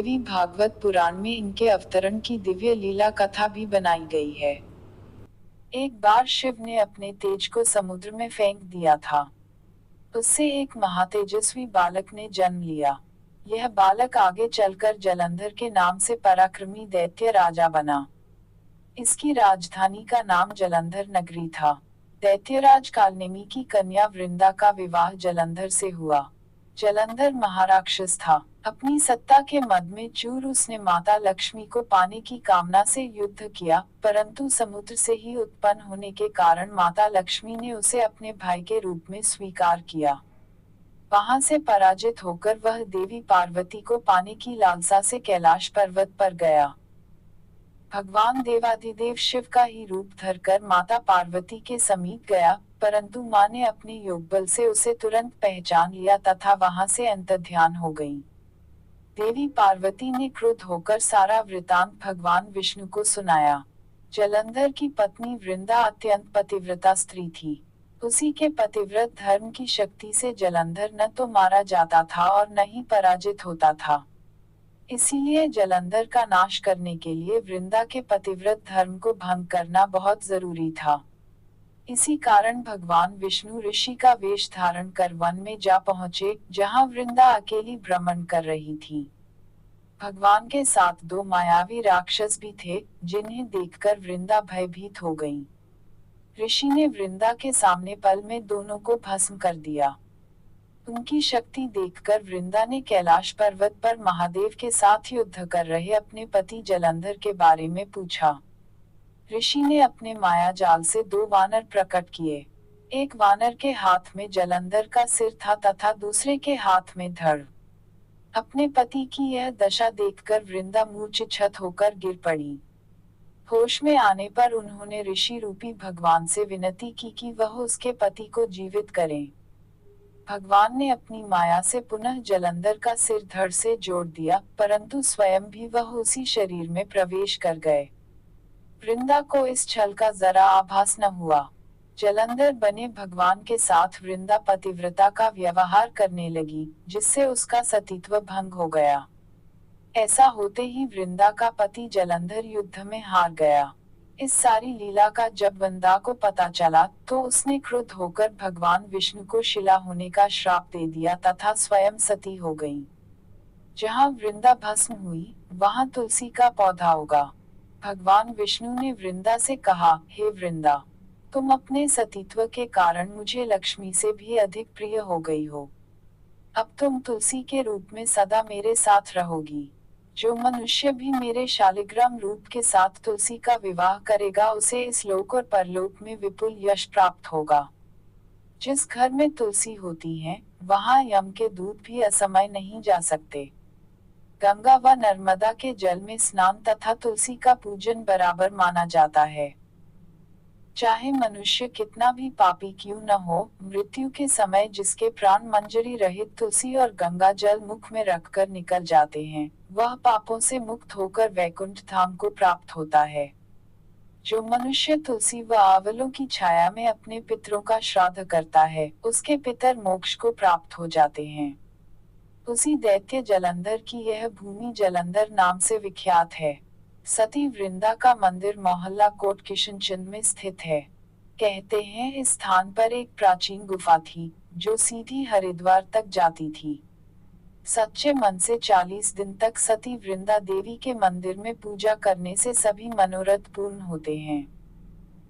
देवी भागवत पुराण में इनके अवतरण की दिव्य लीला कथा भी बनाई गई है। एक बार शिव ने अपने तेज को समुद्र में फेंक दिया था। उससे एक महातेजस्वी बालक ने जन्म लिया। यह बालक आगे चलकर जलंधर के नाम से पराक्रमी दैत्य राजा बना। इसकी राजधानी का नाम जलंधर नगरी था। दैत्यराज कालनेमी की कन्या वृंदा का विवाह जलंधर से हुआ। जलंधर महाराक्षस था। अपनी सत्ता के मद में चूर उसने माता लक्ष्मी को पाने की कामना से युद्ध किया, परंतु समुद्र से ही उत्पन्न होने के कारण माता लक्ष्मी ने उसे अपने भाई के रूप में स्वीकार किया। वहां से पराजित होकर वह देवी पार्वती को पाने की लालसा से कैलाश पर्वत पर गया। भगवान देवाधिदेव शिव का ही रूप धरकर माता पार्वती के समीप गया, परंतु मां ने अपने योगबल से उसे तुरंत पहचान लिया तथा वहां से अंतर्ध्यान हो गई। देवी पार्वती ने क्रुद्ध होकर सारा वृतांत भगवान विष्णु को सुनाया। जलंधर की पत्नी वृंदा अत्यंत पतिव्रता स्त्री थी। उसी के पतिव्रत धर्म की शक्ति से जलंधर न तो मारा जाता था और न ही पराजित होता था। इसीलिए जलंधर का नाश करने के लिए वृंदा के पतिव्रत धर्म को भंग करना बहुत जरूरी था। इसी कारण भगवान विष्णु ऋषि का वेश धारण कर वन में जा पहुंचे, जहां वृंदा अकेली भ्रमण कर रही थी। भगवान के साथ दो मायावी राक्षस भी थे, जिन्हें देखकर वृंदा भयभीत हो गई। ऋषि ने वृंदा के सामने पल में दोनों को भस्म कर दिया। उनकी शक्ति देखकर वृंदा ने कैलाश पर्वत पर महादेव के साथ युद्ध कर रहे अपने पति जलंधर के बारे में पूछा। ऋषि ने अपने माया जाल से दो वानर प्रकट किए। एक वानर के हाथ में जलंधर का सिर था तथा दूसरे के हाथ में धड़। अपने पति की यह दशा देखकर वृंदा मूर्छित होकर गिर पड़ी। होश में आने पर उन्होंने ऋषि रूपी भगवान से विनती की कि वह उसके पति को जीवित करें। भगवान ने अपनी माया से पुनः जलंधर का सिर धड़ से जोड़ दिया, परंतु स्वयं भी वह उसी शरीर में प्रवेश कर गए। वृंदा को इस छल का जरा आभास न हुआ। जलंधर बने भगवान के साथ वृंदा पतिव्रता का व्यवहार करने लगी, जिससे उसका सतीत्व भंग हो गया। ऐसा होते ही वृंदा का पति जलंधर युद्ध में हार गया। इस सारी लीला का जब वृंदा को पता चला, तो उसने क्रुद्ध होकर भगवान विष्णु को शिला होने का श्राप दे दिया तथा स्वयं सती हो गई। जहाँ वृंदा भस्म हुई, वहाँ तुलसी का पौधा होगा। भगवान विष्णु ने वृंदा से कहा, हे वृंदा, तुम अपने सतीत्व के कारण मुझे लक्ष्मी से भी अधिक प्रिय हो गई हो। अब तुम तुलसी के रूप में सदा मेरे साथ रहोगी। जो मनुष्य भी मेरे शालिग्राम रूप के साथ तुलसी का विवाह करेगा, उसे इस लोक और परलोक में विपुल यश प्राप्त होगा। जिस घर में तुलसी होती है, वहां यम के दूत भी असमय नहीं जा सकते। गंगा व नर्मदा के जल में स्नान तथा तुलसी का पूजन बराबर माना जाता है। चाहे मनुष्य कितना भी पापी क्यों न हो, मृत्यु के समय जिसके प्राण मंजरी रहित तुलसी और गंगा जल मुख में रखकर निकल जाते हैं, वह पापों से मुक्त होकर वैकुंठ धाम को प्राप्त होता है। जो मनुष्य तुलसी व आंवलों की छाया में अपने पितरों का श्राद्ध करता है, उसके पितर मोक्ष को प्राप्त हो जाते हैं। उसी दैत्य जलंधर की यह भूमि जलंधर नाम से विख्यात है। सती वृंदा का मंदिर मोहल्ला कोट किशनचंद में स्थित है। कहते हैं इस स्थान पर एक प्राचीन गुफा थी, जो सीधी हरिद्वार तक जाती थी। सच्चे मन से 40 दिन तक सती वृंदा देवी के मंदिर में पूजा करने से सभी मनोरथ पूर्ण होते हैं।